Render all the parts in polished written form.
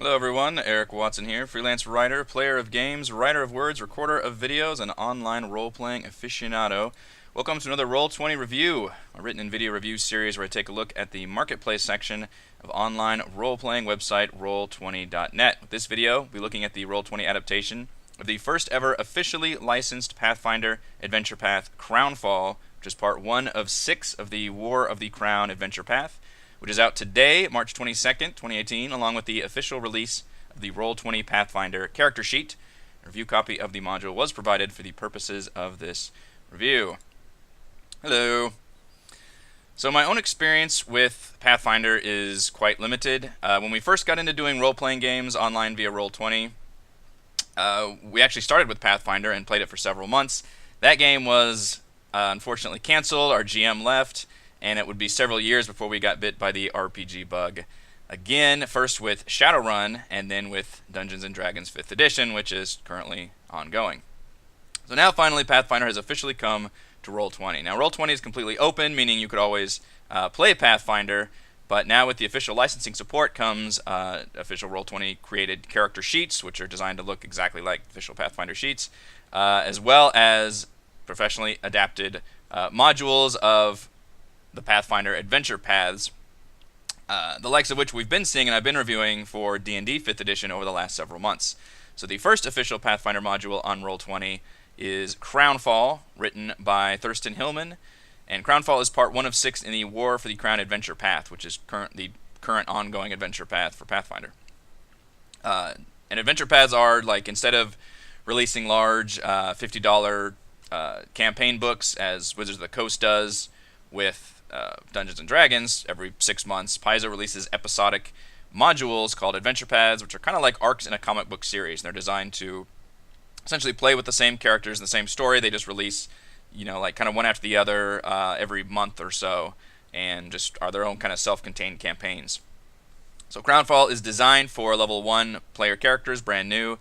Hello everyone, Eric Watson here, freelance writer, player of games, writer of words, recorder of videos, and online role-playing aficionado. Welcome to another Roll20 review, a written and video review series where I take a look at the marketplace section of online role-playing website Roll20.net. With this video, we'll be looking at the Roll20 adaptation of the first ever officially licensed Pathfinder adventure path, Crownfall, which is part 1 of 6 of the War of the Crown adventure path, which is out today, March 22nd, 2018, along with the official release of the Roll20 Pathfinder character sheet. A review copy of the module was provided for the purposes of this review. Hello. So my own experience with Pathfinder is quite limited. When we first got into doing role-playing games online via Roll20, we actually started with Pathfinder and played it for several months. That game was unfortunately canceled, our GM left, and it would be several years before we got bit by the RPG bug. Again, first with Shadowrun, and then with Dungeons & Dragons 5th edition, which is currently ongoing. So now finally Pathfinder has officially come to Roll20. Now Roll20 is completely open, meaning you could always play Pathfinder, but now with the official licensing support comes official Roll20 created character sheets, which are designed to look exactly like official Pathfinder sheets, as well as professionally adapted modules of the Pathfinder adventure paths, the likes of which we've been seeing and I've been reviewing for D&D 5th edition over the last several months. So the first official Pathfinder module on Roll20 is Crownfall, written by Thurston Hillman, and Crownfall is part 1 of 6 in the War for the Crown adventure path, which is the current ongoing adventure path for Pathfinder. And adventure paths are, like, instead of releasing large $50 campaign books as Wizards of the Coast does with Dungeons & Dragons every 6 months, Paizo releases episodic modules called adventure paths, which are kind of like arcs in a comic book series. And they're designed to essentially play with the same characters and the same story. They just release, like kind of one after the other every month or so, and just are their own kind of self-contained campaigns. So Crownfall is designed for level 1 player characters, brand new,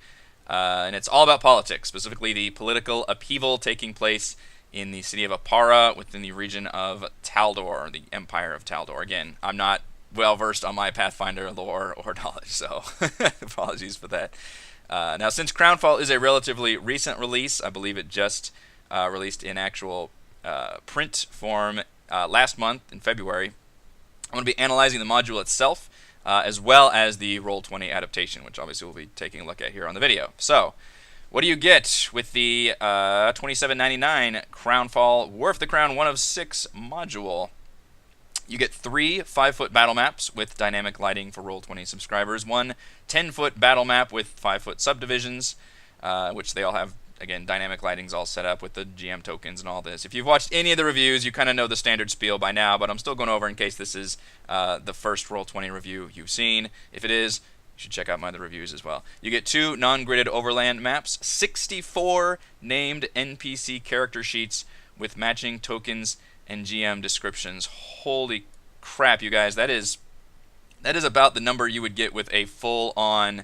and it's all about politics, specifically the political upheaval taking place in the city of Apara within the region of Taldor, the Empire of Taldor. Again, I'm not well versed on my Pathfinder lore or knowledge, so apologies for that. Now, since Crownfall is a relatively recent release, I believe it just released in actual print form last month in February, I'm going to be analyzing the module itself as well as the Roll20 adaptation, which obviously we'll be taking a look at here on the video. So, what do you get with the $27.99 Crownfall War of the Crown 1 of 6 module? You get 3 5-foot battle maps with dynamic lighting for Roll20 subscribers, 1 10-foot battle map with 5-foot subdivisions, which they all have, again, dynamic lightings all set up with the GM tokens and all this. If you've watched any of the reviews, you kind of know the standard spiel by now, but I'm still going over in case this is the first Roll20 review you've seen. If it is, you should check out my other reviews as well. You get 2 non-gridded Overland maps, 64 named NPC character sheets with matching tokens and GM descriptions. Holy crap, you guys. That is about the number you would get with a full-on,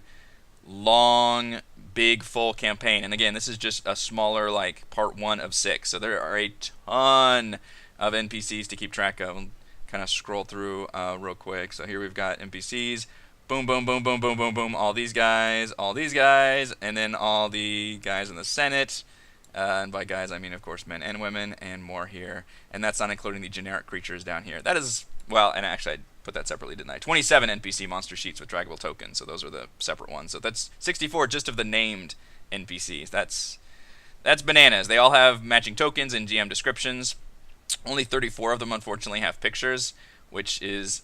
long, big, full campaign. And again, this is just a smaller, like, part 1 of 6. So there are a ton of NPCs to keep track of. I'll kind of scroll through real quick. So here we've got NPCs. Boom, boom, boom, boom, boom, boom, boom. All these guys, and then all the guys in the Senate. And by guys, I mean, of course, men and women, and more here. And that's not including the generic creatures down here. That is, well, and actually I put that separately, didn't I? 27 NPC monster sheets with draggable tokens, so those are the separate ones. So that's 64 just of the named NPCs. That's bananas. They all have matching tokens and GM descriptions. Only 34 of them, unfortunately, have pictures, which is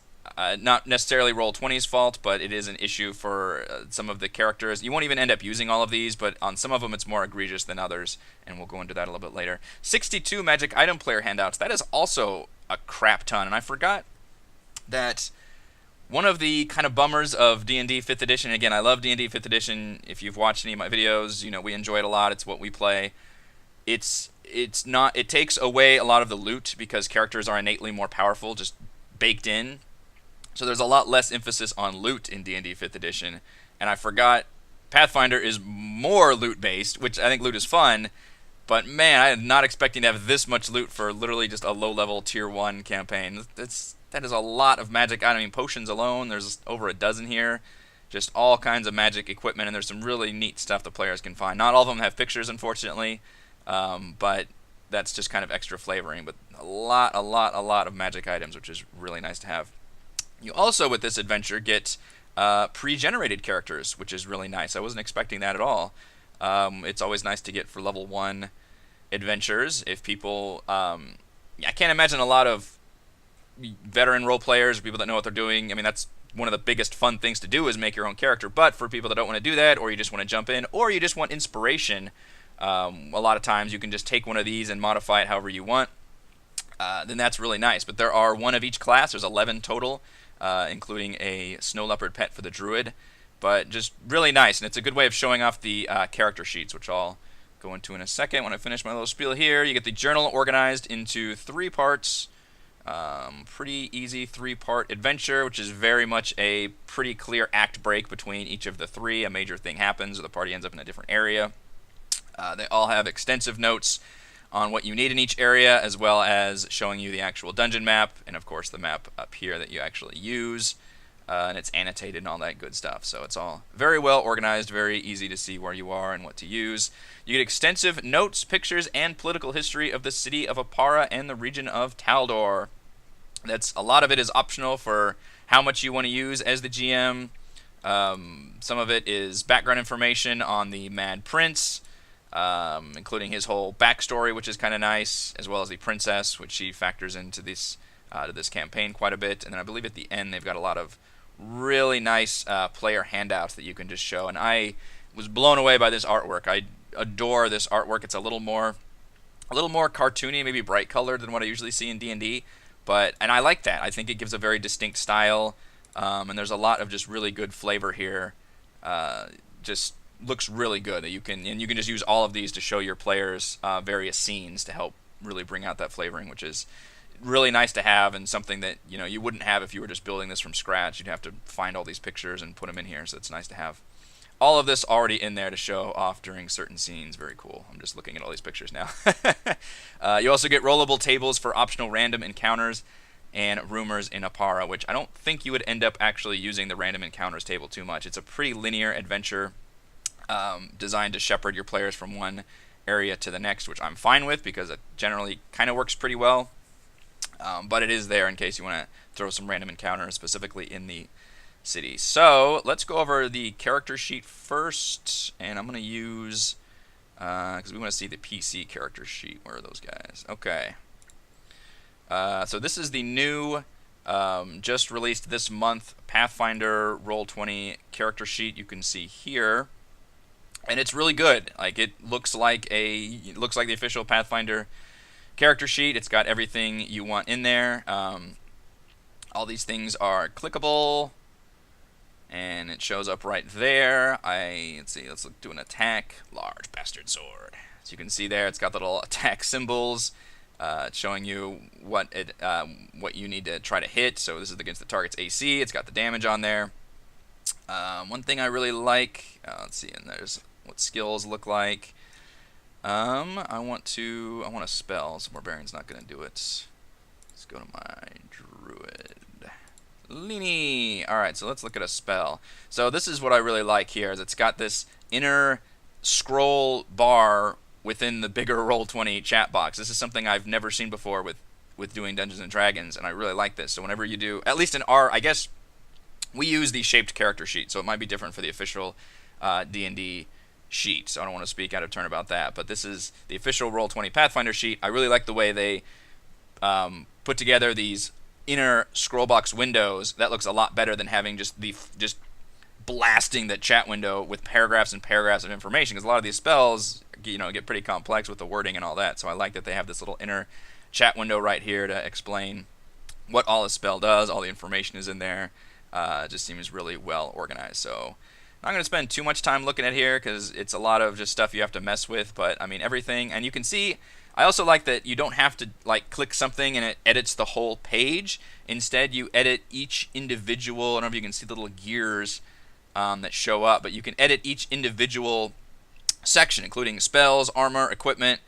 not necessarily Roll20's fault, but it is an issue for some of the characters. You won't even end up using all of these, but on some of them it's more egregious than others, and we'll go into that a little bit later. 62 magic item player handouts. That is also a crap ton, and I forgot that one of the kind of bummers of D&D 5th edition, again, I love D&D 5th edition. If you've watched any of my videos, we enjoy it a lot. It's what we play. It takes away a lot of the loot because characters are innately more powerful, just baked in. So there's a lot less emphasis on loot in D&D 5th edition, and I forgot Pathfinder is more loot-based, which I think loot is fun, but man, I am not expecting to have this much loot for literally just a low-level Tier 1 campaign. That is a lot of magic. I mean, potions alone, there's over a dozen here, just all kinds of magic equipment, and there's some really neat stuff the players can find. Not all of them have pictures, unfortunately, but that's just kind of extra flavoring. But a lot of magic items, which is really nice to have. You also, with this adventure, get pre-generated characters, which is really nice. I wasn't expecting that at all. It's always nice to get for level 1 adventures. If people, I can't imagine a lot of veteran role players, people that know what they're doing. I mean, that's one of the biggest fun things to do is make your own character. But for people that don't want to do that, or you just want to jump in, or you just want inspiration, a lot of times you can just take one of these and modify it however you want. Then that's really nice. But there are one of each class. There's 11 total, including a snow leopard pet for the druid. But just really nice, and it's a good way of showing off the character sheets, which I'll go into in a second. When I finish my little spiel here, you get the journal organized into 3 parts. Pretty easy 3-part adventure, which is very much a pretty clear act break between each of the 3. A major thing happens, or the party ends up in a different area. They all have extensive notes on what you need in each area, as well as showing you the actual dungeon map, and of course the map up here that you actually use. And it's annotated and all that good stuff. So it's all very well organized, very easy to see where you are and what to use. You get extensive notes, pictures, and political history of the city of Apara and the region of Taldor. A lot of it is optional for how much you want to use as the GM. Some of it is background information on the Mad Prince, including his whole backstory, which is kind of nice, as well as the princess, which she factors into this to this campaign quite a bit. And then I believe at the end they've got a lot of really nice player handouts that you can just show. And I was blown away by this artwork. I adore this artwork. It's a little more cartoony, maybe bright colored than what I usually see in D&D. And I like that. I think it gives a very distinct style, and there's a lot of just really good flavor here. Just looks really good. You can just use all of these to show your players various scenes to help really bring out that flavoring, which is really nice to have, and something that you wouldn't have if you were just building this from scratch. You'd have to find all these pictures and put them in here. So it's nice to have all of this already in there to show off during certain scenes. Very cool. I'm just looking at all these pictures now. You also get rollable tables for optional random encounters and rumors in Apara, which I don't think you would end up actually using the random encounters table too much. It's a pretty linear adventure designed to shepherd your players from one area to the next, which I'm fine with because it generally kind of works pretty well. But it is there in case you want to throw some random encounters specifically in the city. So let's go over the character sheet first, and I'm going to use, because we want to see the PC character sheet. Where are those guys? Okay. So this is the new, just released this month, Pathfinder Roll20 character sheet. You can see here, and it's really good. Like it looks like the official Pathfinder character sheet. It's got everything you want in there. All these things are clickable, and it shows up right there. Let's see, let's do an attack. Large bastard sword. So you can see there, it's got the little attack symbols. It's showing you what you need to try to hit. So this is against the target's AC. It's got the damage on there. One thing I really like, let's see, and there's what skills look like. I want a spell, so Barbarian's not going to do it. Let's go to my Druid. Leany! Alright, so let's look at a spell. So this is what I really like here, is it's got this inner scroll bar within the bigger Roll20 chat box. This is something I've never seen before with doing Dungeons & Dragons, and I really like this. So whenever you do, at least in I guess we use the shaped character sheet, so it might be different for the official D&D sheet, so I don't want to speak out of turn about that. But this is the official Roll20 Pathfinder sheet. I really like the way they put together these inner scroll box windows. That looks a lot better than having just blasting the chat window with paragraphs and paragraphs of information, because a lot of these spells get pretty complex with the wording and all that. So I like that they have this little inner chat window right here to explain what all a spell does. All the information is in there. It just seems really well organized. So I'm not going to spend too much time looking at here because it's a lot of just stuff you have to mess with, but I mean everything. And you can see, I also like that you don't have to click something and it edits the whole page. Instead, you edit each individual, I don't know if you can see the little gears that show up, but you can edit each individual section, including spells, armor, equipment,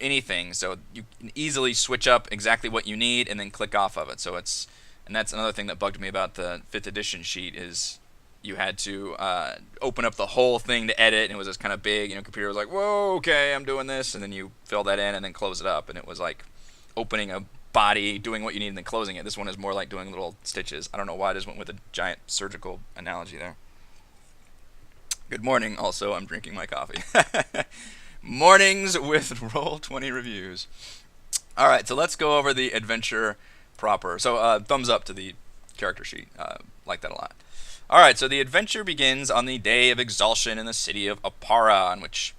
anything. So you can easily switch up exactly what you need and then click off of it. And that's another thing that bugged me about the 5th edition sheet is you had to open up the whole thing to edit, and it was just kind of big. Computer was like, whoa, okay, I'm doing this, and then you fill that in and then close it up, and it was like opening a body, doing what you need, and then closing it. This one is more like doing little stitches. I don't know why I just went with a giant surgical analogy there. Good morning. Also, I'm drinking my coffee. Mornings with Roll20 reviews. All right, so let's go over the adventure proper. So thumbs up to the character sheet. Like that a lot. All right, so the adventure begins on the day of exaltation in the city of Opara, on which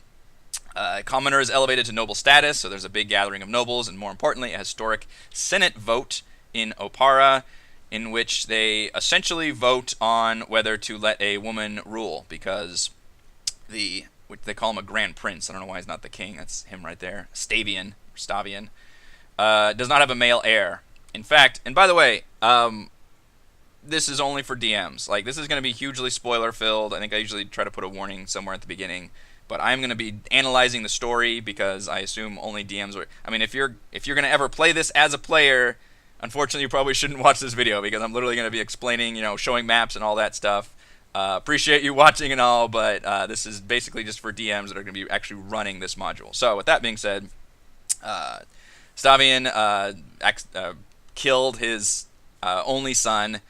a commoner is elevated to noble status, so there's a big gathering of nobles, and more importantly, a historic Senate vote in Opara, in which they essentially vote on whether to let a woman rule, because they call him a grand prince. I don't know why he's not the king. That's him right there. Stavian does not have a male heir. In fact, and by the way, this is only for DMs. Like, this is going to be hugely spoiler filled. I think I usually try to put a warning somewhere at the beginning. But I'm going to be analyzing the story because I assume only DMs are... I mean, if you're going to ever play this as a player, unfortunately you probably shouldn't watch this video because I'm literally going to be explaining, showing maps and all that stuff. Appreciate you watching and all, but this is basically just for DMs that are going to be actually running this module. So with that being said, Stavian killed his only son,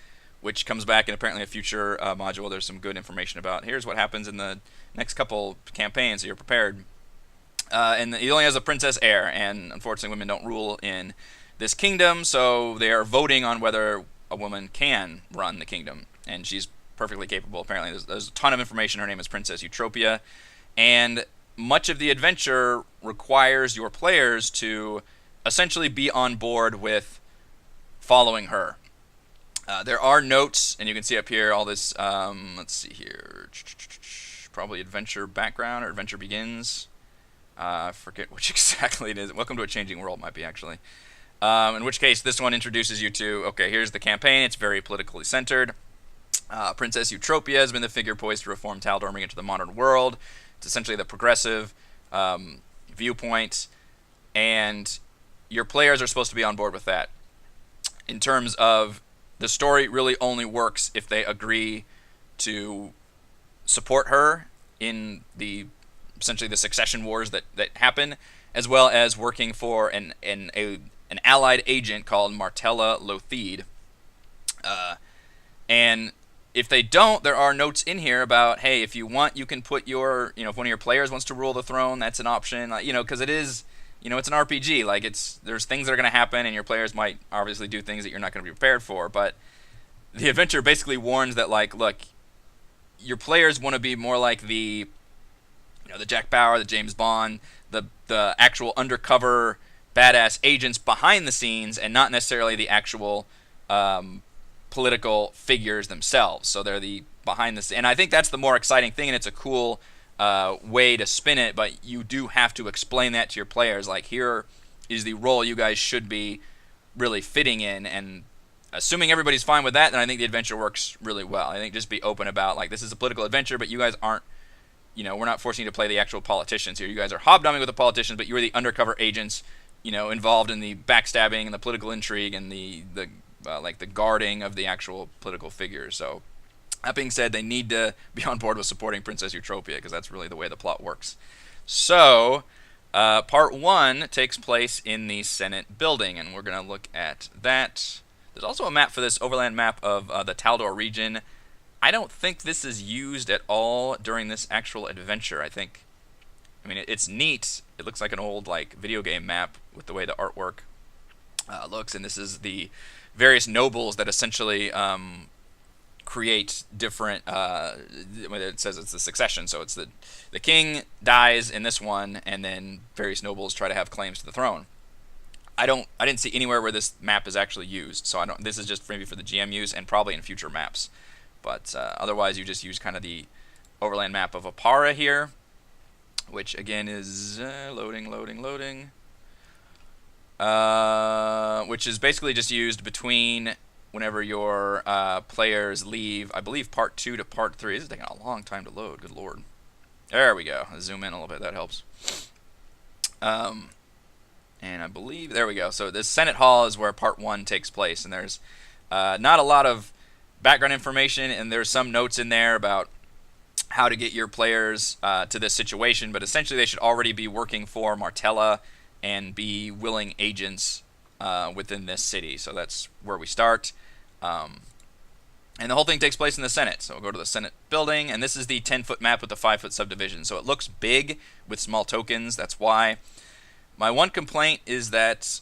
which comes back in apparently a future module. There's some good information about. Here's what happens in the next couple campaigns, so you're prepared. And he only has a princess heir, and unfortunately women don't rule in this kingdom, so they are voting on whether a woman can run the kingdom, and she's perfectly capable, apparently. There's a ton of information. Her name is Princess Eutropia, and much of the adventure requires your players to essentially be on board with following her. There are notes, and you can see up here all this, let's see here, probably adventure background or adventure begins. I forget which exactly it is. Welcome to a Changing World might be, actually. In which case, this one introduces you to, okay, here's the campaign. It's very politically centered. Princess Eutropia has been the figure poised to reform Taldor and bring it to the modern world. It's essentially the progressive viewpoint, and your players are supposed to be on board with that. In terms of the story, really only works if they agree to support her in the essentially the succession wars that happen, as well as working for an allied agent called Martella Lothide. And if they don't, there are notes in here about, hey, if you want, you can put your, if one of your players wants to rule the throne, that's an option, because it is, it's an RPG. Like, there's things that are going to happen, and your players might obviously do things that you're not going to be prepared for. But the adventure basically warns that, like, look, your players want to be more like the Jack Bauer, the James Bond, the actual undercover badass agents behind the scenes, and not necessarily the actual political figures themselves. So they're the behind the scenes, and I think that's the more exciting thing, and it's a cool way to spin it. But you do have to explain that to your players. Like, here is the role you guys should be really fitting in, and assuming everybody's fine with that, then I think the adventure works really well. I think just be open about, like, this is a political adventure, but you guys aren't, we're not forcing you to play the actual politicians here. You guys are hobnobbing with the politicians, but you're the undercover agents, involved in the backstabbing and the political intrigue and the guarding of the actual political figures. So that being said, they need to be on board with supporting Princess Eutropia, because that's really the way the plot works. So part 1 takes place in the Senate building, and we're going to look at that. There's also a map for this overland map of the Taldor region. I don't think this is used at all during this actual adventure. I mean, it's neat. It looks like an old video game map with the way the artwork looks, and this is the various nobles that essentially create different. It says it's the succession, so it's the king dies in this one, and then various nobles try to have claims to the throne. I didn't see anywhere where this map is actually used, so this is just maybe for the GM use and probably in future maps. But otherwise, you just use kind of the overland map of Opara here, which again is loading, which is basically just used between whenever your players leave, I believe, part 2 to part 3. This is taking a long time to load, good lord. There we go. I'll zoom in a little bit, that helps. And I believe, there we go. So this Senate Hall is where part 1 takes place, and there's not a lot of background information, and there's some notes in there about how to get your players to this situation, but essentially they should already be working for Martella and be willing agents within this city. So that's where we start. And the whole thing takes place in the Senate. So we'll go to the Senate building, and this is the 10-foot map with the 5-foot subdivision. So it looks big with small tokens. That's why. My one complaint is that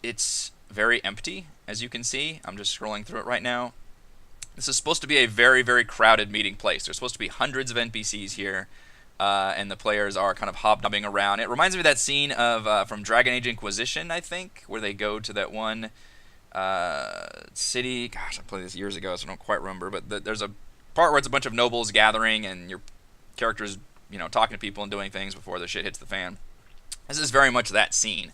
it's very empty, as you can see. I'm just scrolling through it right now. This is supposed to be a very, very crowded meeting place. There's supposed to be hundreds of NPCs here, and the players are kind of hobnobbing around. It reminds me of that scene of from Dragon Age Inquisition, I think, where they go to that one city. Gosh, I played this years ago, so I don't quite remember. But there's a part where it's a bunch of nobles gathering, and your character's, talking to people and doing things before the shit hits the fan. This is very much that scene.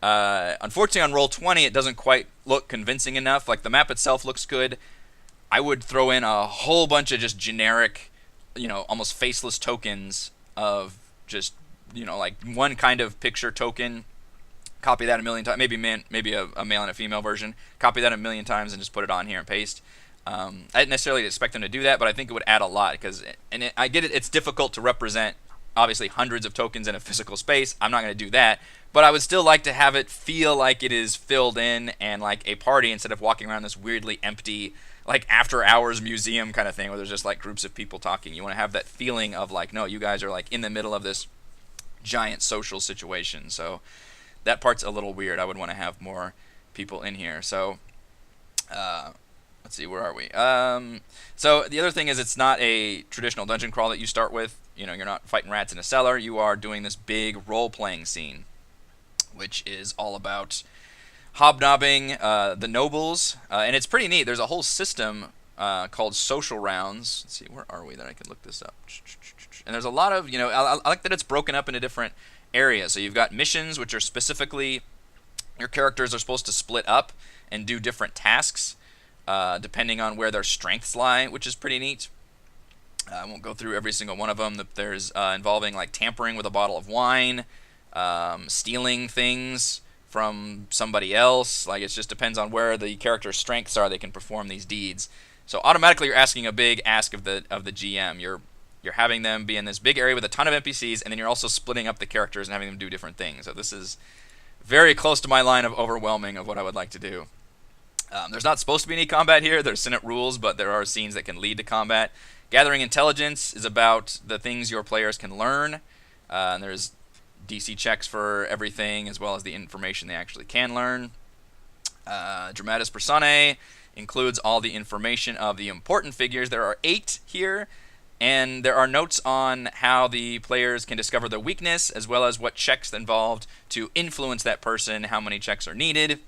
Unfortunately, on Roll20, it doesn't quite look convincing enough. Like, the map itself looks good. I would throw in a whole bunch of just generic, almost faceless tokens of just, like one kind of picture token. Copy that a million times, maybe a male and a female version. Copy that a million times and just put it on here and paste. I didn't necessarily expect them to do that, but I think it would add a lot because, I get it, it's difficult to represent obviously hundreds of tokens in a physical space. I'm not going to do that, but I would still like to have it feel like it is filled in and like a party instead of walking around this weirdly empty, like after hours museum kind of thing where there's just like groups of people talking. You want to have that feeling of like, no, you guys are like in the middle of this giant social situation. So that part's a little weird. I would want to have more people in here. So let's see, where are we? So the other thing is it's not a traditional dungeon crawl that you start with. You're not fighting rats in a cellar. You are doing this big role-playing scene, which is all about hobnobbing the nobles, and it's pretty neat. There's a whole system called social rounds. Let's see, where are we that I can look this up? And there's a lot of, I like that it's broken up into different areas. So you've got missions, which are specifically, your characters are supposed to split up and do different tasks depending on where their strengths lie, which is pretty neat. I won't go through every single one of them. There's involving like tampering with a bottle of wine, stealing things from somebody else. Like, it just depends on where the character's strengths are. They can perform these deeds. So automatically you're asking a big ask of the GM. You're having them be in this big area with a ton of NPCs, and then you're also splitting up the characters and having them do different things. So this is very close to my line of overwhelming of what I would like to do. There's not supposed to be any combat here. There's Senate rules, but there are scenes that can lead to combat. Gathering intelligence is about the things your players can learn. And there's DC checks for everything, as well as the information they actually can learn. Dramatis Personae includes all the information of the important figures. There are 8 here, and there are notes on how the players can discover their weakness, as well as what checks involved to influence that person, how many checks are needed.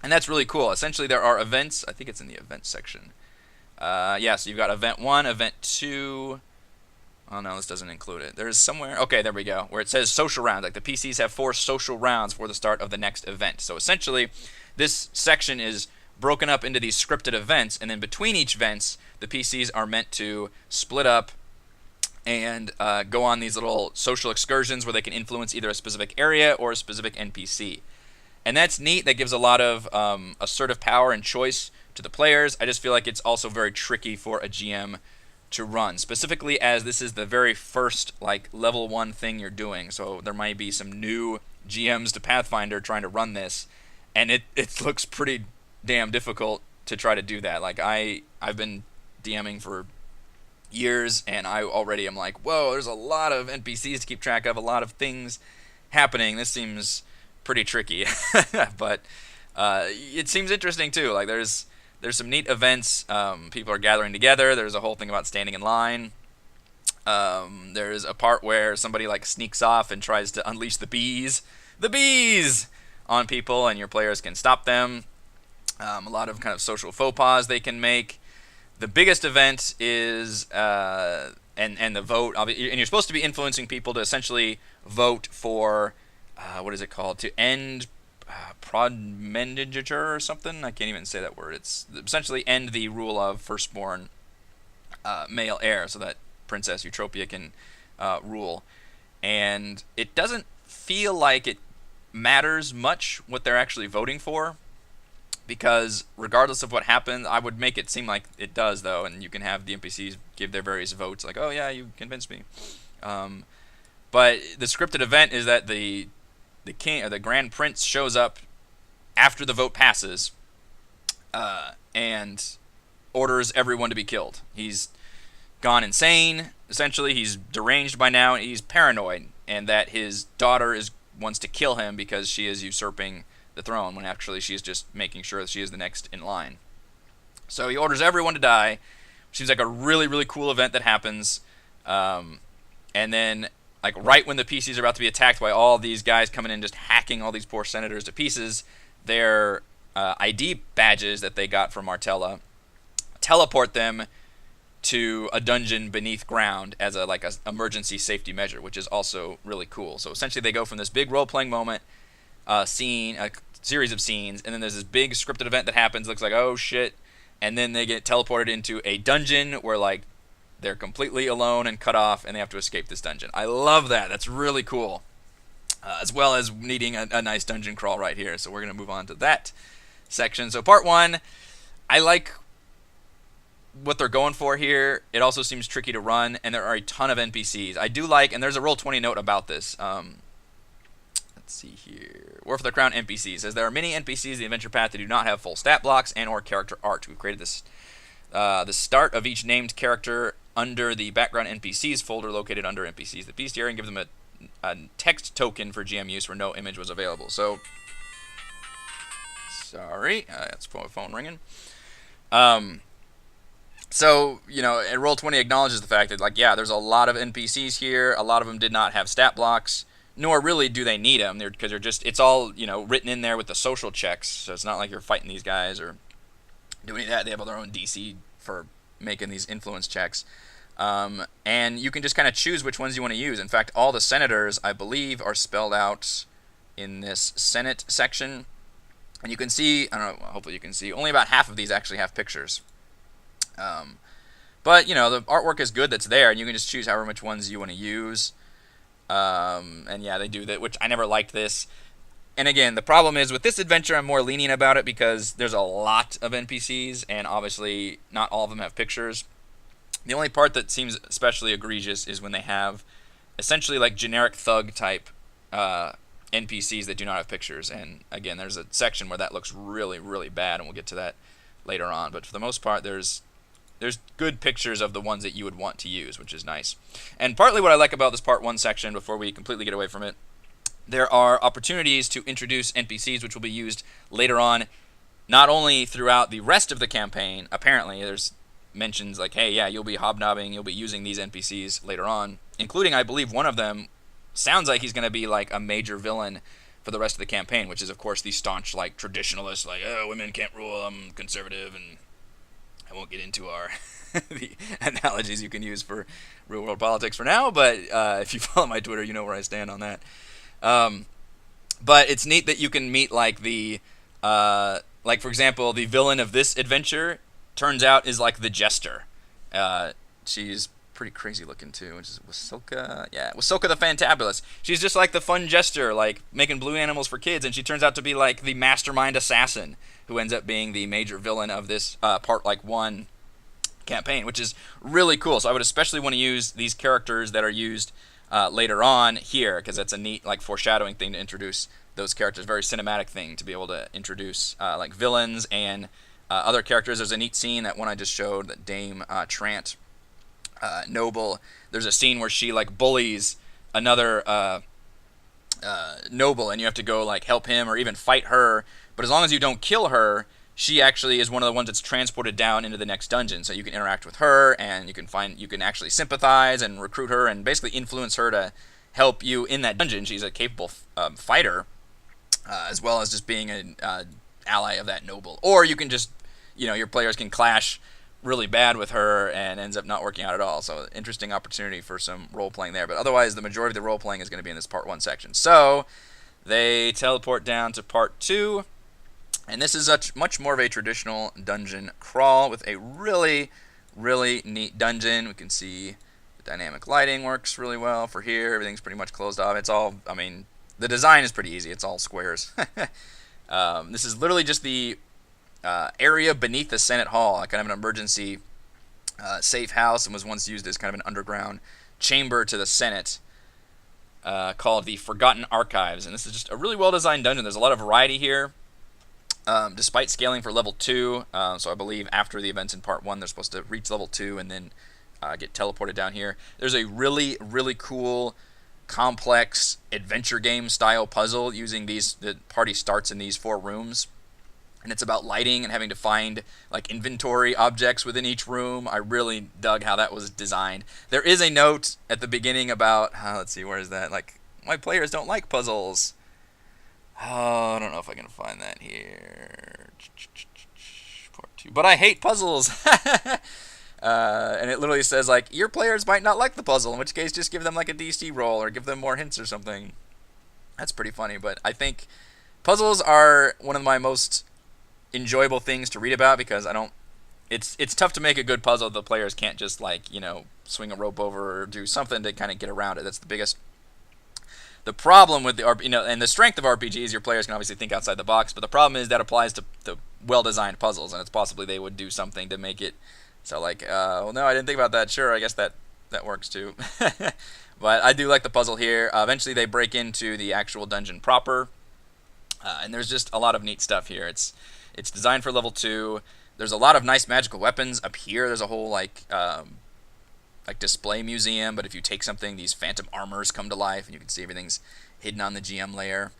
And that's really cool. Essentially, there are events. I think it's in the events section. Yeah, so you've got Event 1, Event 2. Oh, no, this doesn't include it. There's somewhere. Okay, there we go. Where it says social rounds. Like, the PCs have 4 social rounds for the start of the next event. So essentially, this section is broken up into these scripted events. And then between each events, the PCs are meant to split up and go on these little social excursions where they can influence either a specific area or a specific NPC. And that's neat. That gives a lot of assertive power and choice to the players. I just feel like it's also very tricky for a GM to run, specifically as this is the very first like level 1 thing you're doing. So there might be some new GMs to Pathfinder trying to run this, and it looks pretty damn difficult to try to do that. Like, I've been DMing for years, and I already am like, whoa, there's a lot of NPCs to keep track of, a lot of things happening. This seems pretty tricky. But it seems interesting too. Like, there's some neat events. People are gathering together. There's a whole thing about standing in line. There's a part where somebody like sneaks off and tries to unleash the bees on people, and your players can stop them. A lot of kind of social faux pas they can make. The biggest event is and the vote, and you're supposed to be influencing people to essentially vote for what is it called, to end Pregenerated or something. I can't even say that word. It's essentially end the rule of firstborn male heir, so that Princess Eutropia can rule. And it doesn't feel like it matters much what they're actually voting for. because regardless of what happens, I would make it seem like it does, though, and you can have the NPCs give their various votes, like, oh yeah, you convinced me. But the scripted event is that the king or the Grand Prince shows up after the vote passes, and orders everyone to be killed. He's gone insane. Essentially, he's deranged by now. He's paranoid, and that his daughter wants to kill him because she is usurping the throne, when actually she is just making sure that she is the next in line. So he orders everyone to die. Seems like a really, really cool event that happens. And then, like, right when the PCs are about to be attacked by all these guys coming in just hacking all these poor senators to pieces, their ID badges that they got from Martella teleport them to a dungeon beneath ground as a emergency safety measure, which is also really cool. So essentially they go from this big role-playing moment, a series of scenes, and then there's this big scripted event that happens, looks like, oh shit, and then they get teleported into a dungeon where, like, they're completely alone and cut off, and they have to escape this dungeon. I love that. That's really cool. As well as needing a nice dungeon crawl right here. So we're going to move on to that section. So part 1, I like what they're going for here. It also seems tricky to run, and there are a ton of NPCs. I do like, and there's a Roll20 note about this. Let's see here. War for the Crown NPCs says there are many NPCs in the adventure path that do not have full stat blocks and or character art. We've created this the start of each named character under the background NPCs folder located under NPCs. The bestiary, and give them a text token for GM use where no image was available. So, sorry, that's my phone ringing. So, you know, and Roll20 acknowledges the fact that, like, yeah, there's a lot of NPCs here. A lot of them did not have stat blocks, nor really do they need them. Because they're just, it's all, you know, written in there with the social checks. So it's not like you're fighting these guys or doing that. They have their own DC for making these influence checks. And you can just kind of choose which ones you want to use. In fact, all the senators, I believe, are spelled out in this Senate section. And you can see, I don't know, hopefully you can see, only about half of these actually have pictures. But, you know, the artwork is good that's there, and you can just choose however much ones you want to use. And yeah, they do that, which I never liked this. And again, the problem is with this adventure, I'm more lenient about it because there's a lot of NPCs, and obviously not all of them have pictures. The only part that seems especially egregious is when they have essentially like generic thug type NPCs that do not have pictures. And again, there's a section where that looks really, really bad, and we'll get to that later on. But for the most part, there's good pictures of the ones that you would want to use, which is nice. And partly what I like about this part 1 section, before we completely get away from it, there are opportunities to introduce NPCs which will be used later on, not only throughout the rest of the campaign. Apparently, there's mentions like, hey, yeah, you'll be hobnobbing, you'll be using these NPCs later on, including, I believe, one of them sounds like he's going to be like a major villain for the rest of the campaign, which is, of course, the staunch, like, traditionalist, like, oh, women can't rule, I'm conservative, and I won't get into our the analogies you can use for real-world politics for now, but if you follow my Twitter, you know where I stand on that. But it's neat that you can meet, like, the, like, for example, the villain of this adventure turns out is, like, the Jester. She's pretty crazy looking, too, which is Wasilka. Yeah, Wasilka the Fantabulous. She's just, like, the fun jester, like, making blue animals for kids, and she turns out to be, like, the mastermind assassin who ends up being the major villain of this part, like, 1 campaign, which is really cool. So I would especially want to use these characters that are used later on here, because that's a neat, like, foreshadowing thing to introduce those characters. Very cinematic thing to be able to introduce, like, villains and other characters. There's a neat scene, that one I just showed, that Dame Trant Noble, there's a scene where she, like, bullies another noble, and you have to go, like, help him or even fight her. But as long as you don't kill her, she actually is one of the ones that's transported down into the next dungeon. So you can interact with her, and you can actually sympathize and recruit her and basically influence her to help you in that dungeon. She's a capable fighter, as well as just being an ally of that noble. Or you can just, you know, your players can clash really bad with her and ends up not working out at all. So interesting opportunity for some role-playing there. But otherwise, the majority of the role-playing is going to be in this part 1 section. So they teleport down to part 2. And this is much more of a traditional dungeon crawl with a really, really neat dungeon. We can see the dynamic lighting works really well for here. Everything's pretty much closed off. It's all, I mean, the design is pretty easy. It's all squares. This is literally just the area beneath the Senate Hall, kind of an emergency safe house, and was once used as kind of an underground chamber to the Senate, called the Forgotten Archives. And this is just a really well-designed dungeon. There's a lot of variety here, despite scaling for level 2. So I believe after the events in Part 1, they're supposed to reach level 2 and then get teleported down here. There's a really, really cool, complex adventure game style puzzle using these. The party starts in these 4 rooms, and it's about lighting and having to find like inventory objects within each room. I really dug how that was designed. There is a note at the beginning about, let's see, where is that? Like, my players don't like puzzles. Oh, I don't know if I can find that here. Part 2. But I hate puzzles. And it literally says, like, your players might not like the puzzle, in which case just give them like a DC roll or give them more hints or something. That's pretty funny, but I think puzzles are one of my most enjoyable things to read about, because it's tough to make a good puzzle if the players can't just, like, swing a rope over or do something to kind of get around it. That's the problem with the and the strength of RPGs, your players can obviously think outside the box, but the problem is that applies to well-designed puzzles, and it's possibly they would do something to make it so, like, well, no, I didn't think about that. Sure, I guess that works too. But I do like the puzzle here. Eventually they break into the actual dungeon proper, and there's just a lot of neat stuff here. It's designed for level 2. There's a lot of nice magical weapons up here. There's a whole like display museum, but if you take something, these phantom armors come to life, and you can see everything's hidden on the GM layer.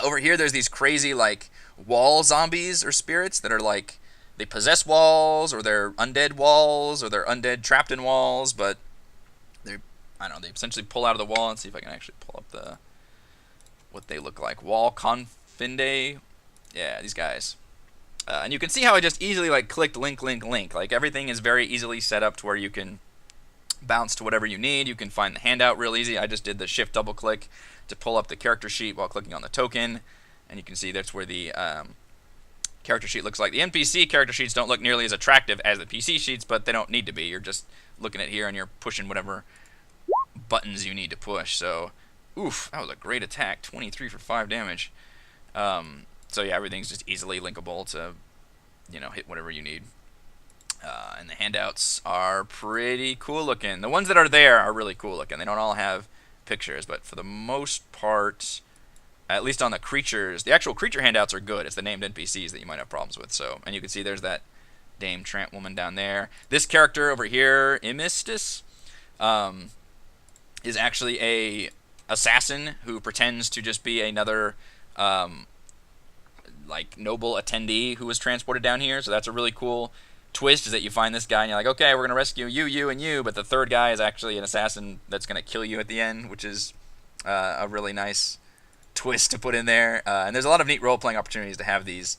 Over here, there's these crazy like wall zombies or spirits that are like, they possess walls, or they're undead walls, or they're undead trapped in walls, but they essentially pull out of the wall. Let's see if I can actually pull up what they look like. Wall confinde. Yeah, these guys. And you can see how I just easily like clicked link. Like, everything is very easily set up to where you can bounce to whatever you need. You can find the handout real easy. I just did the shift double click to pull up the character sheet while clicking on the token, and you can see that's where the character sheet looks like. The NPC character sheets don't look nearly as attractive as the PC sheets, but they don't need to be. You're just looking at here and you're pushing whatever buttons you need to push. So, oof, that was a great attack. 23 for 5 damage. So yeah, everything's just easily linkable to, hit whatever you need. And the handouts are pretty cool looking. The ones that are there are really cool looking. They don't all have pictures, but for the most part, at least on the creatures, the actual creature handouts are good. It's the named NPCs that you might have problems with. So, and you can see there's that Dame Tramp woman down there. This character over here, Imistus, is actually a assassin who pretends to just be another like noble attendee who was transported down here. So that's a really cool twist, is that you find this guy and you're like, okay, we're gonna rescue you, and you, but the third guy is actually an assassin that's gonna kill you at the end, which is a really nice twist to put in there. And there's a lot of neat role-playing opportunities to have these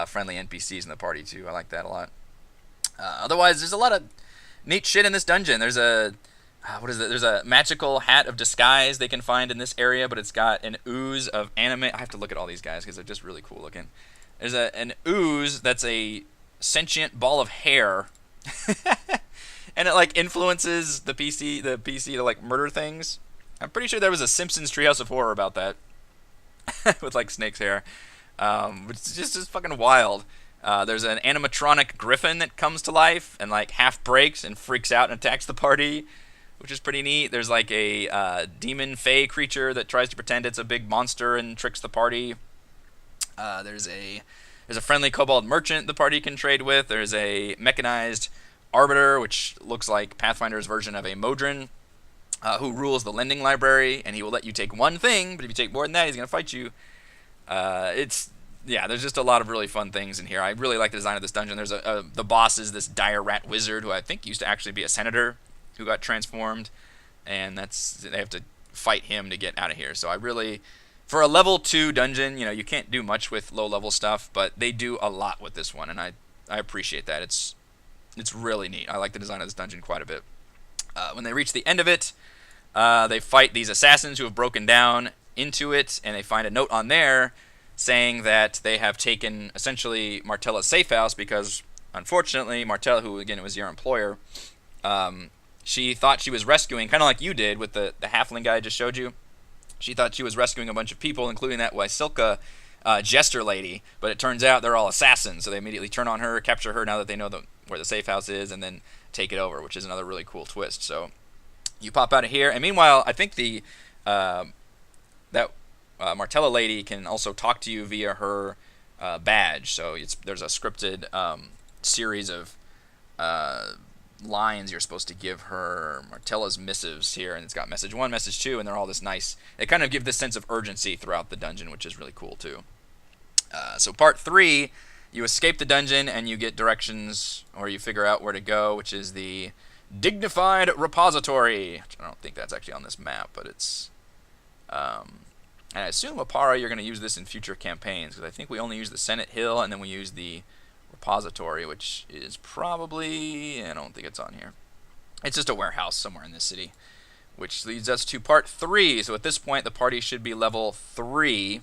friendly NPCs in the party too. I like that a lot. Otherwise, there's a lot of neat shit in this dungeon. There's a There's a magical hat of disguise they can find in this area, but it's got an ooze of anime. I have to look at all these guys because they're just really cool looking. There's an ooze that's a sentient ball of hair, and it like influences the PC to like murder things. I'm pretty sure there was a Simpsons Treehouse of Horror about that with like Snake's hair, which is just fucking wild. There's an animatronic griffin that comes to life and like half breaks and freaks out and attacks the party, which is pretty neat. There's like a demon fae creature that tries to pretend it's a big monster and tricks the party. There's a friendly kobold merchant the party can trade with. There's a mechanized arbiter, which looks like Pathfinder's version of a Modron, who rules the lending library, and he will let you take one thing, but if you take more than that, he's going to fight you. There's just a lot of really fun things in here. I really like the design of this dungeon. There's the boss is this dire rat wizard who I think used to actually be a senator who got transformed, and they have to fight him to get out of here. So I really, for a level 2 dungeon, you can't do much with low level stuff, but they do a lot with this one, and I appreciate that. It's really neat. I like the design of this dungeon quite a bit. When they reach the end of it, they fight these assassins who have broken down into it, and they find a note on there saying that they have taken essentially Martella's safe house because, unfortunately, Martella, who again was your employer, she thought she was rescuing, kind of like you did with the halfling guy I just showed you. She thought she was rescuing a bunch of people, including that Wysilka jester lady, but it turns out they're all assassins, so they immediately turn on her, capture her now that they know where the safe house is, and then take it over, which is another really cool twist. So you pop out of here, and meanwhile, I think that Martella lady can also talk to you via her badge. So there's a scripted series of lines you're supposed to give her, Martella's missives here, and it's got message 1, message 2, and they're all this nice. They kind of give this sense of urgency throughout the dungeon, which is really cool too. So part 3, you escape the dungeon and you get directions, or you figure out where to go, which is the Dignified Repository. I don't think that's actually on this map, but it's... and I assume, Apara, you're going to use this in future campaigns, because I think we only use the Senate Hill, and then we use the Repository, which is probably... I don't think it's on here. It's just a warehouse somewhere in this city, which leads us to part 3. So at this point, the party should be level 3,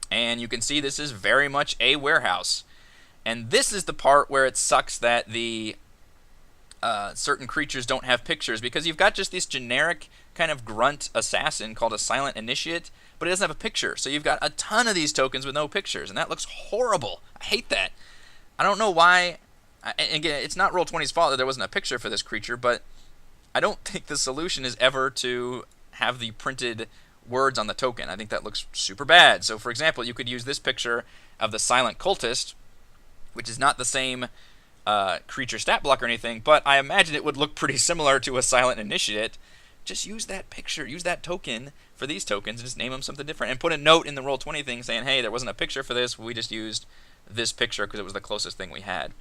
and you can see this is very much a warehouse. And this is the part where it sucks that the certain creatures don't have pictures, because you've got just this generic kind of grunt assassin called a Silent Initiate, but it doesn't have a picture. So you've got a ton of these tokens with no pictures, and that looks horrible. I hate that. I don't know why. Again, it's not Roll20's fault that there wasn't a picture for this creature, but I don't think the solution is ever to have the printed words on the token. I think that looks super bad. So, for example, you could use this picture of the Silent Cultist, which is not the same creature stat block or anything, but I imagine it would look pretty similar to a Silent Initiate. Just use that picture, use that token for these tokens, and just name them something different. And put a note in the Roll20 thing saying, hey, there wasn't a picture for this, we just used this picture because it was the closest thing we had.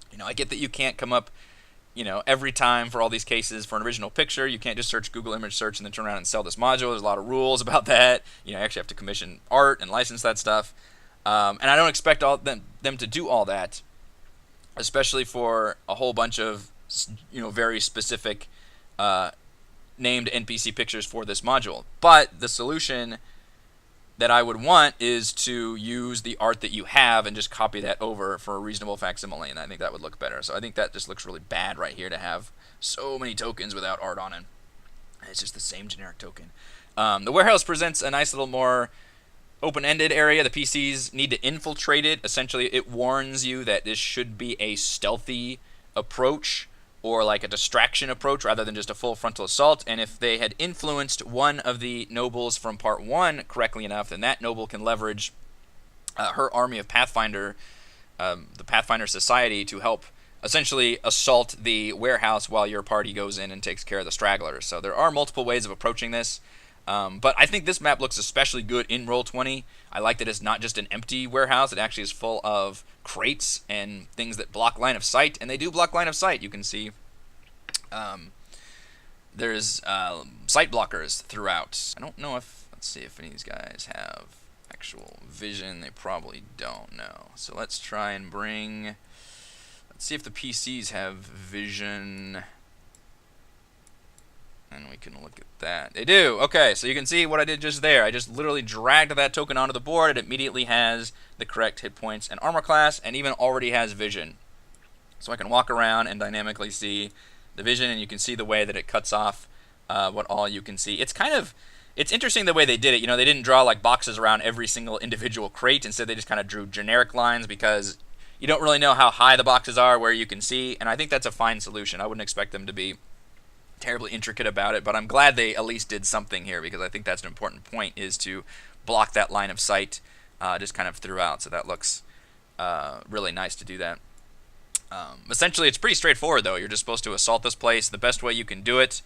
You know, I get that you can't come up, you know, every time for all these cases for an original picture. You can't just search Google image search and then turn around and sell this module. There's a lot of rules about that. You know, you actually have to commission art and license that stuff. And I don't expect them to do all that, especially for a whole bunch of, you know, very specific named NPC pictures for this module. But the solution that I would want is to use the art that you have and just copy that over for a reasonable facsimile, and I think that would look better. So I think that just looks really bad right here to have so many tokens without art on it. It's just the same generic token. The warehouse presents a nice little more open-ended area. The PCs need to infiltrate it. Essentially, it warns you that this should be a stealthy approach, or like a distraction approach rather than just a full frontal assault. And if they had influenced one of the nobles from part 1 correctly enough, then that noble can leverage her army of Pathfinder, the Pathfinder Society, to help essentially assault the warehouse while your party goes in and takes care of the stragglers. So there are multiple ways of approaching this. But I think this map looks especially good in Roll20. I like that it's not just an empty warehouse. It actually is full of crates and things that block line of sight, and they do block line of sight. You can see there's sight blockers throughout. I don't know if, let's see if any of these guys have actual vision. They probably don't know. So let's try and bring, let's see if the PCs have vision. And we can look at that. They do. Okay, so you can see what I did just there. I just literally dragged that token onto the board. It immediately has the correct hit points and armor class, and even already has vision. So I can walk around and dynamically see the vision, and you can see the way that it cuts off what all you can see. It's kind of, it's interesting the way they did it. You know, they didn't draw like boxes around every single individual crate. Instead, they just kind of drew generic lines, because you don't really know how high the boxes are, where you can see, and I think that's a fine solution. I wouldn't expect them to be terribly intricate about it, but I'm glad they at least did something here, because I think that's an important point, is to block that line of sight just kind of throughout. So that looks really nice to do that. Essentially, it's pretty straightforward, though. You're just supposed to assault this place the best way you can do it.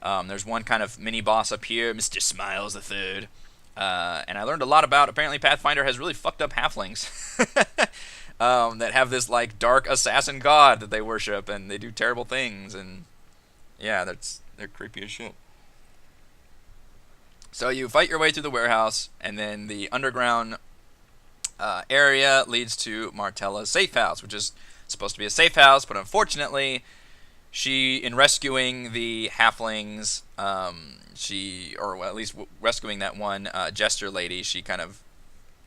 There's one kind of mini-boss up here, Mr. Smiles the Third. And I learned a lot about, apparently Pathfinder has really fucked up halflings that have this like dark assassin god that they worship, and they do terrible things, and yeah, they're creepy as shit. So you fight your way through the warehouse, and then the underground area leads to Martella's safe house, which is supposed to be a safe house, but unfortunately, she, in rescuing the halflings, or well, at least rescuing that one jester lady, she kind of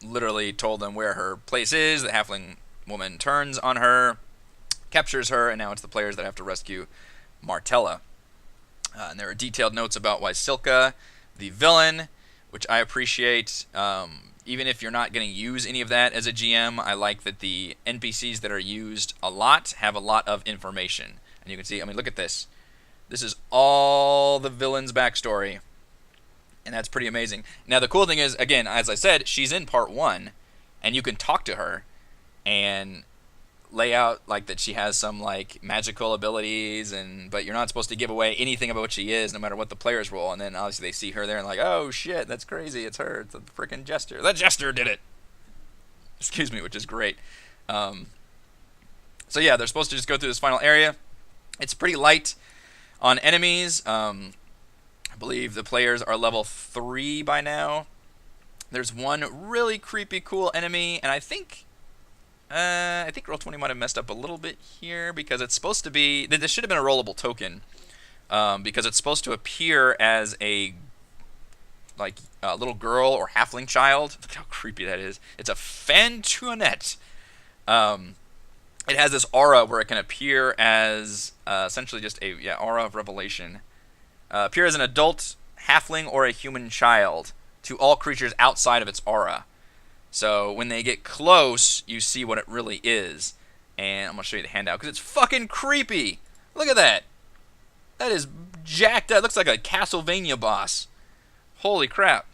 literally told them where her place is. The halfling woman turns on her, captures her, and now it's the players that have to rescue Martella. And there are detailed notes about why Silka, the villain, which I appreciate. even if you're not going to use any of that as a GM, I like that the NPCs that are used a lot have a lot of information. And you can see, I mean, look at this. This is all the villain's backstory. And that's pretty amazing. Now, the cool thing is, again, as I said, she's in part 1, and you can talk to her and lay out like that she has some like magical abilities, but you're not supposed to give away anything about what she is, no matter what the players roll. And then obviously they see her there and like, oh shit, that's crazy, it's her, it's a freaking jester. That jester did it. Excuse me, which is great. So yeah, they're supposed to just go through this final area. It's pretty light on enemies. I believe the players are level 3 by now. There's one really creepy, cool enemy, and I think Roll20 might have messed up a little bit here because it's supposed to be. This should have been a rollable token because it's supposed to appear as a little girl or halfling child. Look how creepy that is. It's a Fantuanet. It has this aura where it can appear as essentially just a aura of revelation. Appear as an adult halfling or a human child to all creatures outside of its aura. So when they get close, you see what it really is. And I'm going to show you the handout because it's fucking creepy. Look at that. That is jacked up. It looks like a Castlevania boss. Holy crap.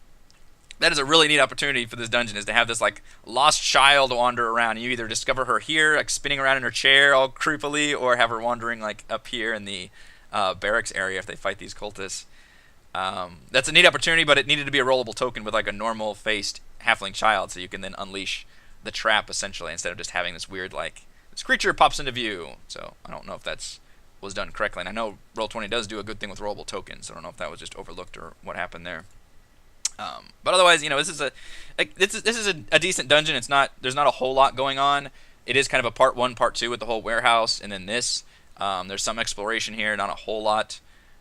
That is a really neat opportunity for this dungeon, is to have this like lost child wander around. You either discover her here, like spinning around in her chair all creepily, or have her wandering like up here in the barracks area if they fight these cultists. That's a neat opportunity, but it needed to be a rollable token with like a normal faced halfling child, so you can then unleash the trap essentially instead of just having this weird like this creature pops into view. So I don't know if that's was done correctly, and I know Roll20 does do a good thing with rollable tokens. So I don't know if that was just overlooked or what happened there. But otherwise, you know, this is a decent dungeon. There's not a whole lot going on. It is kind of a part 1, part 2 with the whole warehouse, and then this. There's some exploration here, not a whole lot.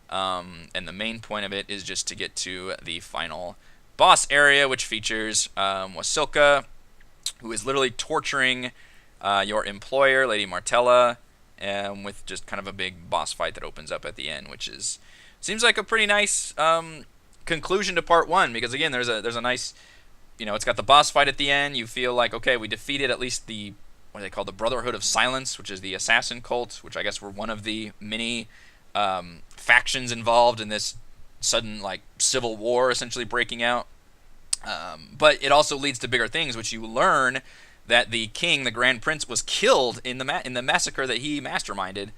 And the main point of it is just to get to the final boss area, which features Wasilka, who is literally torturing your employer, Lady Martella, with just kind of a big boss fight that opens up at the end, which seems like a pretty nice conclusion to part 1, because again, there's a nice, you know, it's got the boss fight at the end. You feel like, okay, we defeated at least the, what do they call, the Brotherhood of Silence, which is the assassin cult, which I guess were one of the many factions involved in this sudden like civil war essentially breaking out. But it also leads to bigger things, which you learn that the king, the Grand Prince, was killed in the massacre that he masterminded,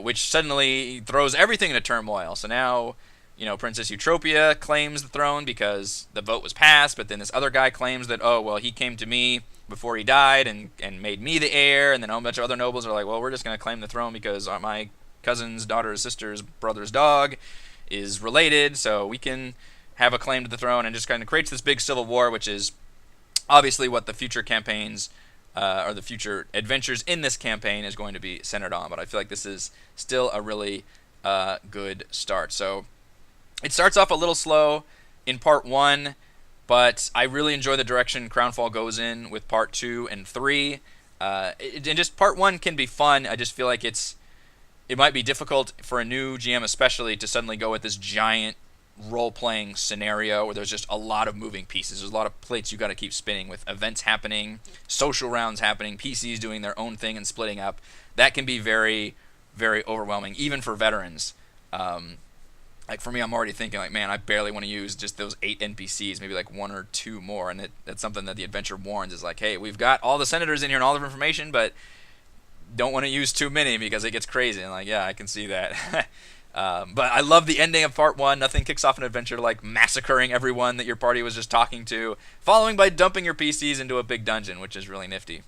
which suddenly throws everything into turmoil. So now, you know, Princess Eutropia claims the throne because the vote was passed, but then this other guy claims that, oh, well, he came to me before he died and made me the heir, and then a bunch of other nobles are like, well, we're just going to claim the throne because my cousin's daughter's sister's brother's dog is related, so we can have a claim to the throne, and just kind of creates this big civil war, which is obviously what the future campaigns or the future adventures in this campaign is going to be centered on. But I feel like this is still a really good start. So it starts off a little slow in part 1, but I really enjoy the direction Crownfall goes in with part 2 and 3. And just part 1 can be fun. I just feel like it might be difficult for a new GM especially to suddenly go with this giant role-playing scenario where there's just a lot of moving pieces. There's a lot of plates you got to keep spinning with events happening, social rounds happening, PCs doing their own thing and splitting up. That can be very, very overwhelming, even for veterans. Like for me, I'm already thinking like, man, I barely want to use just those 8 NPCs, maybe like 1 or 2 more. And that's something that the adventure warns, is like, hey, we've got all the senators in here and all the information, but don't want to use too many because it gets crazy. And like, yeah, I can see that. But I love the ending of part 1. Nothing kicks off an adventure like massacring everyone that your party was just talking to, following by dumping your PCs into a big dungeon, which is really nifty.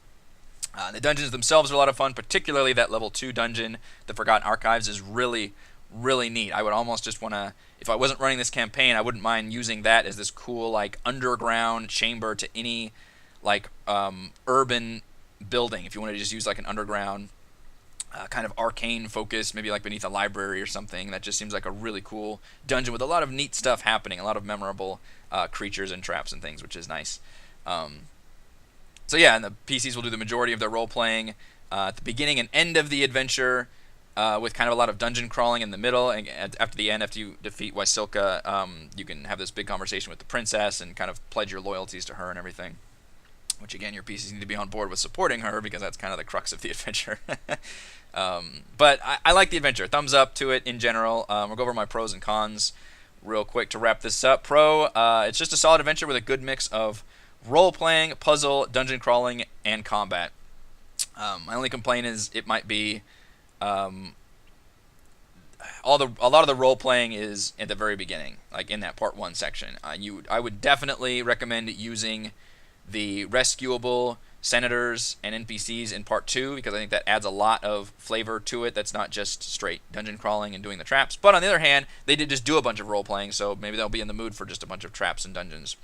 The dungeons themselves are a lot of fun, particularly that level 2 dungeon, the Forgotten Archives, is really, really neat. I would almost just want to, if I wasn't running this campaign, I wouldn't mind using that as this cool like underground chamber to any like urban building. If you want to just use like an underground kind of arcane focus, maybe like beneath a library or something, that just seems like a really cool dungeon with a lot of neat stuff happening, a lot of memorable creatures and traps and things, which is nice. So yeah, and the PCs will do the majority of their role playing at the beginning and end of the adventure. with kind of a lot of dungeon crawling in the middle, and after the end, after you defeat Wysilka, you can have this big conversation with the princess and kind of pledge your loyalties to her and everything. Which again, your PCs need to be on board with supporting her because that's kind of the crux of the adventure. But I like the adventure. Thumbs up to it in general. We'll go over my pros and cons real quick to wrap this up. Pro, it's just a solid adventure with a good mix of role-playing, puzzle, dungeon crawling, and combat. My only complaint is it might be a lot of the role playing is at the very beginning, like in that part 1 section. I would definitely recommend using the rescuable senators and NPCs in part 2 because I think that adds a lot of flavor to it. That's not just straight dungeon crawling and doing the traps. But on the other hand, they did just do a bunch of role playing, so maybe they'll be in the mood for just a bunch of traps and dungeons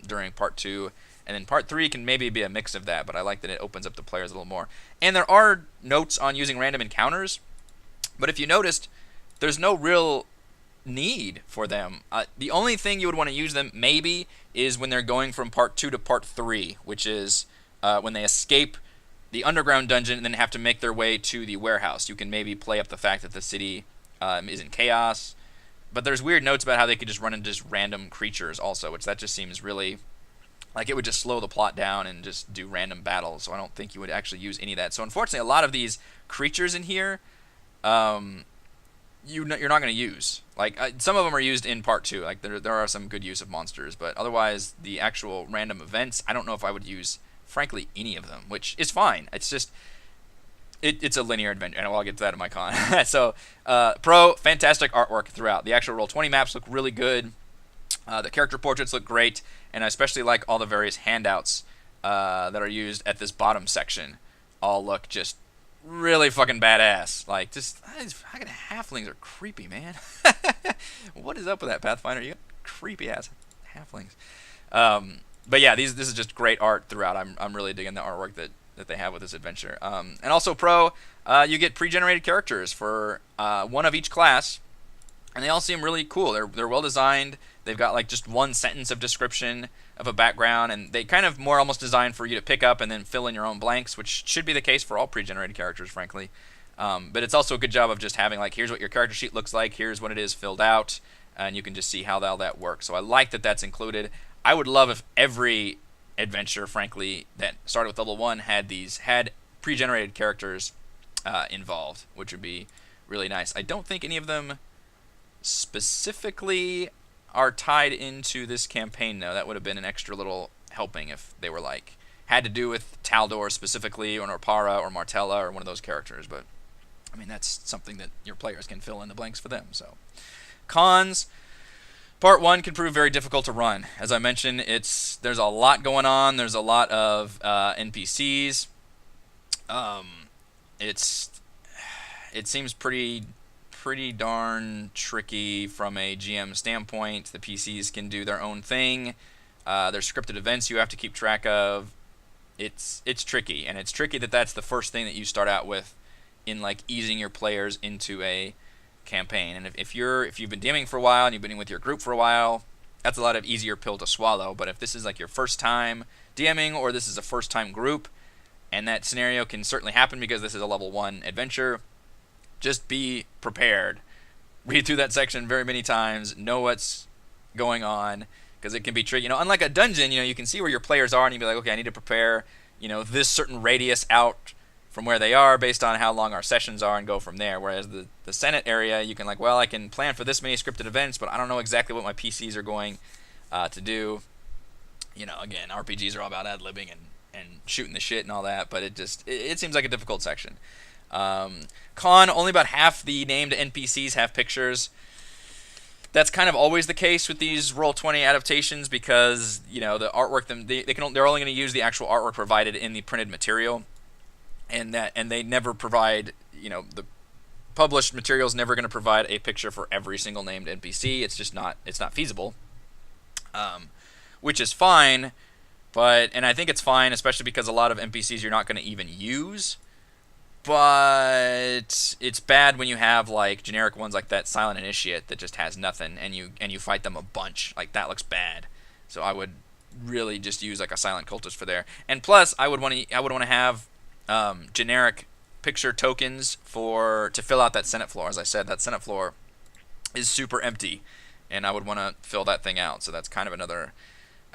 during part 2. And then part 3 can maybe be a mix of that, but I like that it opens up the players a little more. And there are notes on using random encounters, but if you noticed, there's no real need for them. The only thing you would want to use them maybe is when they're going from part 2 to part 3, which is when they escape the underground dungeon and then have to make their way to the warehouse. You can maybe play up the fact that the city is in chaos, but there's weird notes about how they could just run into just random creatures also, which that just seems really like it would just slow the plot down and just do random battles. So I don't think you would actually use any of that. So unfortunately, a lot of these creatures in here, you're not going to use. Like some of them are used in part 2. Like there are some good use of monsters, but otherwise the actual random events, I don't know if I would use, frankly, any of them, which is fine. It's just it's a linear adventure, and I'll get to that in my con. So pro, fantastic artwork throughout. The actual Roll20 maps look really good. The character portraits look great, and I especially like all the various handouts that are used at this bottom section. All look just really fucking badass. Like, just these fucking halflings are creepy, man. What is up with that, Pathfinder? You got creepy ass halflings. But yeah, this is just great art throughout. I'm really digging the artwork that they have with this adventure. And also pro, you get pre-generated characters for one of each class, and they all seem really cool. They're well designed. They've got like just one sentence of description of a background, and they kind of more almost designed for you to pick up and then fill in your own blanks, which should be the case for all pre-generated characters, frankly. But it's also a good job of just having like, here's what your character sheet looks like, here's what it is filled out, and you can just see how all that works. So I like that that's included. I would love if every adventure, frankly, that started with level 1 had pre-generated characters involved, which would be really nice. I don't think any of them specifically are tied into this campaign, though. That would have been an extra little helping if they were like had to do with Taldor specifically, or Norpara, or Martella, or one of those characters. But I mean, that's something that your players can fill in the blanks for them. So cons. Part 1 can prove very difficult to run. As I mentioned, there's a lot going on. There's a lot of NPCs. It seems pretty darn tricky from a GM standpoint. The PCs can do their own thing. There's scripted events you have to keep track of. It's tricky, and it's tricky that's the first thing that you start out with in like easing your players into a campaign. And if you've been DMing for a while and you've been with your group for a while, that's a lot of easier pill to swallow. But if this is like your first time DMing, or this is a first time group, and that scenario can certainly happen because this is a level 1 adventure, just be prepared. Read through that section very many times, know what's going on, because it can be tricky. Unlike a dungeon, you can see where your players are, and you can be like, okay, I need to prepare, this certain radius out from where they are based on how long our sessions are, and go from there. Whereas the Senate area, you can like, well, I can plan for this many scripted events, but I don't know exactly what my PCs are going to do. Again, RPGs are all about ad-libbing and shooting the shit and all that, but it seems like a difficult section. Con, only about half the named NPCs have pictures. That's kind of always the case with these Roll20 adaptations, because the artwork they're only going to use the actual artwork provided in the printed material, and they never provide, the published material is never going to provide a picture for every single named NPC. It's not feasible, which is fine. And I think it's fine, especially because a lot of NPCs you're not going to even use. But it's bad when you have like generic ones like that Silent Initiate that just has nothing, and you fight them a bunch. Like, that looks bad. So I would really just use like a Silent Cultist for there. And plus, I would want to have generic picture tokens to fill out that Senate floor. As I said, that Senate floor is super empty, and I would want to fill that thing out. So that's kind of another.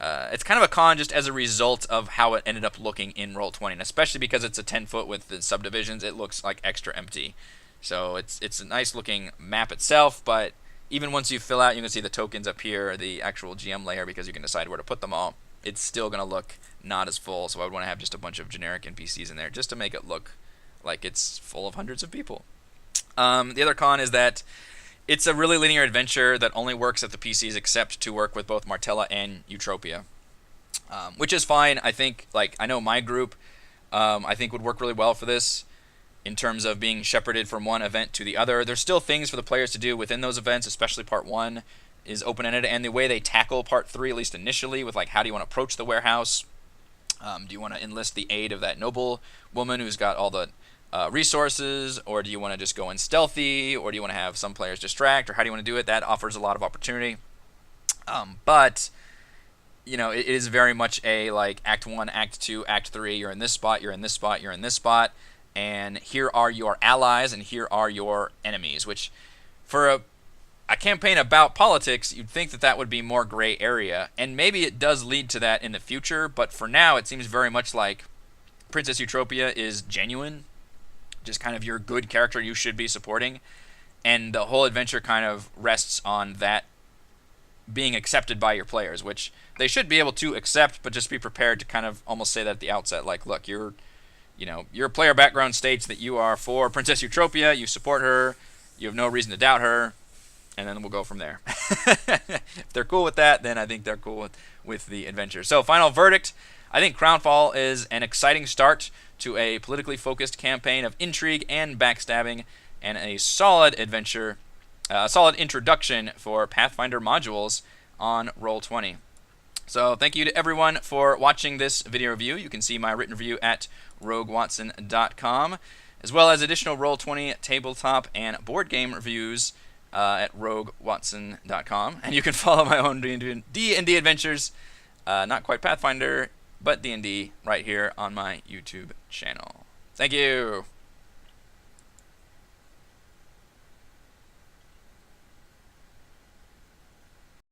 It's kind of a con just as a result of how it ended up looking in Roll20, and especially because it's a 10-foot with the subdivisions, it looks like extra empty. So it's a nice looking map itself, but even once you fill out, you can see the tokens up here, the actual GM layer, because you can decide where to put them all. It's still going to look not as full, so I would want to have just a bunch of generic NPCs in there just to make it look like it's full of hundreds of people. The other con is that it's a really linear adventure that only works at the PCs, except to work with both Martella and Eutropia, which is fine. I think, I know my group, I think would work really well for this in terms of being shepherded from one event to the other. There's still things for the players to do within those events, especially Part 1 is open-ended, and the way they tackle Part 3, at least initially, with how do you want to approach the warehouse? Do you want to enlist the aid of that noble woman who's got all the resources, or do you want to just go in stealthy, or do you want to have some players distract, or how do you want to do it? That offers a lot of opportunity. But it is very much a Act 1, Act 2, Act 3, you're in this spot, you're in this spot, you're in this spot, and here are your allies and here are your enemies, which for a campaign about politics, you'd think that would be more gray area, and maybe it does lead to that in the future, but for now it seems very much like Princess Eutropia is genuine, just kind of your good character you should be supporting, and the whole adventure kind of rests on that being accepted by your players, which they should be able to accept, but just be prepared to kind of almost say that at the outset, look, your player background states that you are for Princess Eutropia, you support her, you have no reason to doubt her, and then we'll go from there. If they're cool with that, then I think they're cool with the adventure. So, final verdict, I think Crownfall is an exciting start to a politically focused campaign of intrigue and backstabbing, and a solid adventure, a solid introduction for Pathfinder modules on Roll20. So thank you to everyone for watching this video review. You can see my written review at roguewatson.com, as well as additional Roll20 tabletop and board game reviews at roguewatson.com. And you can follow my own D&D adventures, not quite Pathfinder, but D&D right here on my YouTube channel. Thank you.